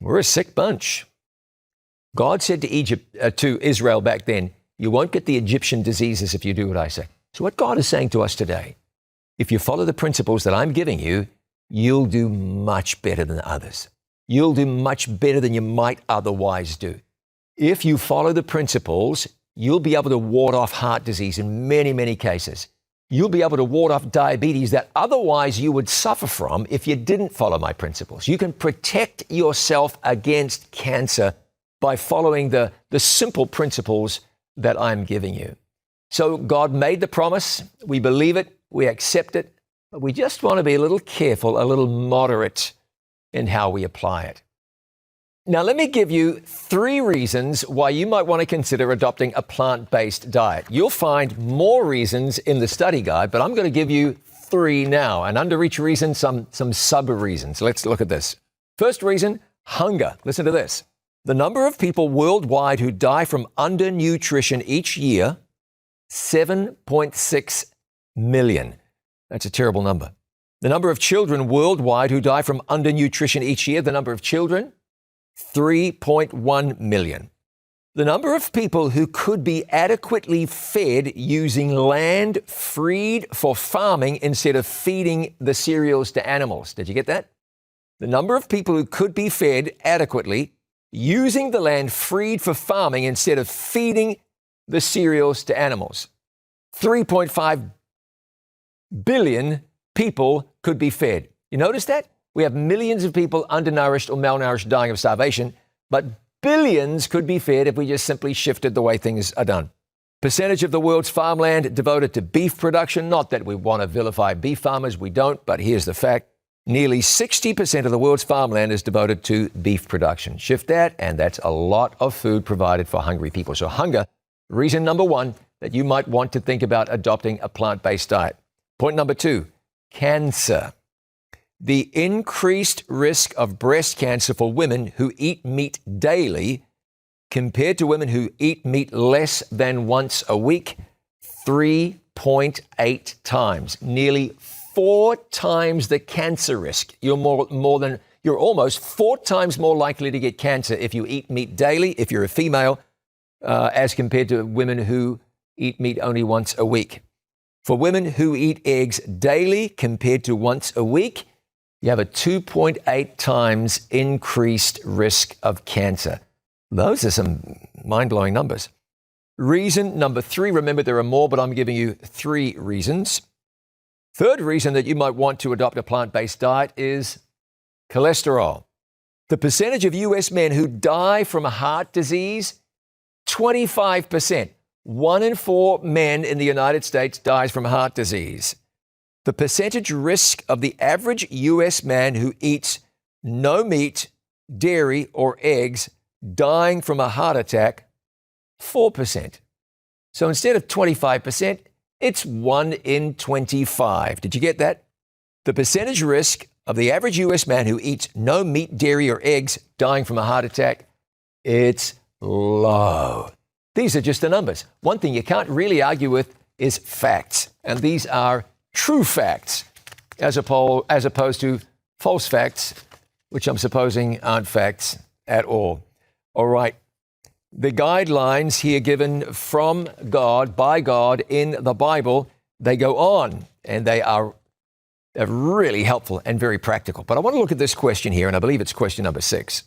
We're a sick bunch. God said to Israel back then, you won't get the Egyptian diseases if you do what I say. So what God is saying to us today, if you follow the principles that I'm giving you, you'll do much better than others. You'll do much better than you might otherwise do. If you follow the principles, you'll be able to ward off heart disease in many, many cases. You'll be able to ward off diabetes that otherwise you would suffer from if you didn't follow my principles. You can protect yourself against cancer by following the simple principles that I'm giving you. So God made the promise. We believe it. We accept it. But we just want to be a little careful, a little moderate in how we apply it. Now, let me give you 3 reasons why you might want to consider adopting a plant-based diet. You'll find more reasons in the study guide, but I'm going to give you 3 now. And under each reason, some sub-reasons. Let's look at this. First reason, hunger. Listen to this. The number of people worldwide who die from undernutrition each year, 7.6 million. That's a terrible number. The number of children worldwide who die from undernutrition each year, the number of children, 3.1 million. The number of people who could be adequately fed using land freed for farming instead of feeding the cereals to animals. Did you get that? The number of people who could be fed adequately using the land freed for farming instead of feeding the cereals to animals. 3.5 billion people could be fed. You notice that? We have millions of people undernourished or malnourished dying of starvation, but billions could be fed if we just simply shifted the way things are done. Percentage of the world's farmland devoted to beef production. Not that we want to vilify beef farmers, we don't, but here's the fact. Nearly 60% of the world's farmland is devoted to beef production. Shift that, and that's a lot of food provided for hungry people. So hunger, reason number 1 that you might want to think about adopting a plant-based diet. Point number 2, cancer. The increased risk of breast cancer for women who eat meat daily compared to women who eat meat less than once a week, 3.8 times, nearly 4 times the cancer risk. You're almost 4 times more likely to get cancer if you eat meat daily, if you're a female, as compared to women who eat meat only once a week. For women who eat eggs daily compared to once a week, you have a 2.8 times increased risk of cancer. Those are some mind-blowing numbers. Reason number 3, remember there are more, but I'm giving you 3 reasons. Third reason that you might want to adopt a plant-based diet is cholesterol. The percentage of U.S. men who die from a heart disease, 25%. 1 in 4 men in the United States dies from heart disease. The percentage risk of the average U.S. man who eats no meat, dairy, or eggs dying from a heart attack, 4%. So instead of 25%, It's 1 in 25. Did you get that? The percentage risk of the average US man who eats no meat, dairy, or eggs dying from a heart attack, it's low. These are just the numbers. One thing you can't really argue with is facts. And these are true facts as opposed to false facts, which I'm supposing aren't facts at all. All right. The guidelines here given from God, by God in the Bible, they go on and they're really helpful and very practical. But I want to look at this question here, and I believe it's question number 6.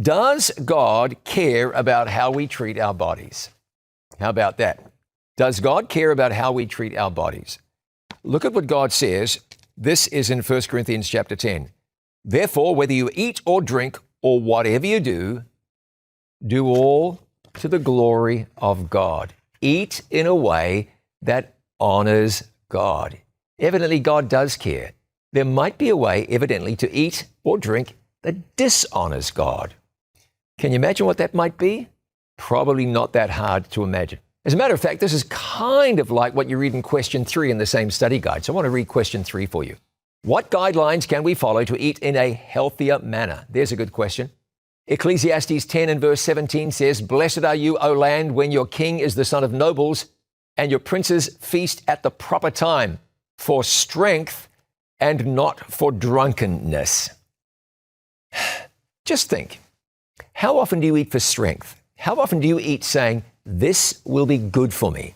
Does God care about how we treat our bodies? How about that? Does God care about how we treat our bodies? Look at what God says. This is in 1 Corinthians chapter 10. Therefore, whether you eat or drink or whatever you do, do all to the glory of God. Eat in a way that honors God. Evidently, God does care. There might be a way, evidently, to eat or drink that dishonors God. Can you imagine what that might be? Probably not that hard to imagine. As a matter of fact, this is kind of like what you read in question 3 in the same study guide. So I want to read question 3 for you. What guidelines can we follow to eat in a healthier manner? There's a good question. Ecclesiastes 10 and verse 17 says, Blessed are you, O land, when your king is the son of nobles, and your princes feast at the proper time, for strength and not for drunkenness. Just think, how often do you eat for strength? How often do you eat saying, this will be good for me?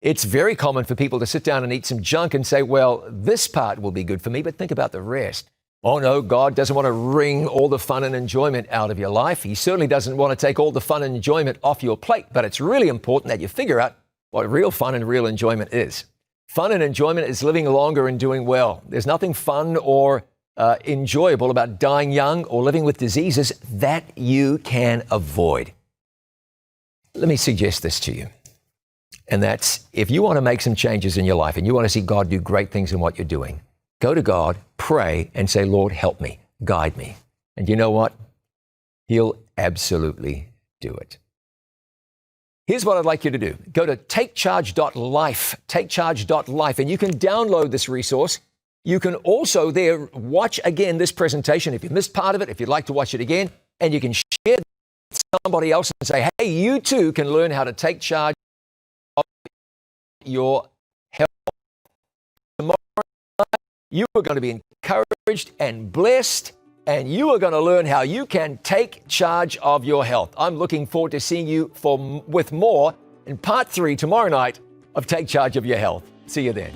It's very common for people to sit down and eat some junk and say, well, this part will be good for me, but think about the rest. Oh no, God doesn't want to wring all the fun and enjoyment out of your life. He certainly doesn't want to take all the fun and enjoyment off your plate, but it's really important that you figure out what real fun and real enjoyment is. Fun and enjoyment is living longer and doing well. There's nothing fun or enjoyable about dying young or living with diseases that you can avoid. Let me suggest this to you. And that's, if you want to make some changes in your life and you want to see God do great things in what you're doing, go to God, pray, and say, Lord, help me, guide me. And you know what? He'll absolutely do it. Here's what I'd like you to do. Go to takecharge.life, takecharge.life, and you can download this resource. You can also there watch again this presentation if you missed part of it, if you'd like to watch it again, and you can share it with somebody else and say, hey, you too can learn how to take charge of your health. Tomorrow night, you are going to be encouraged and blessed, and you are going to learn how you can take charge of your health. I'm looking forward to seeing you with more in part 3 tomorrow night of Take Charge of Your Health. See you then.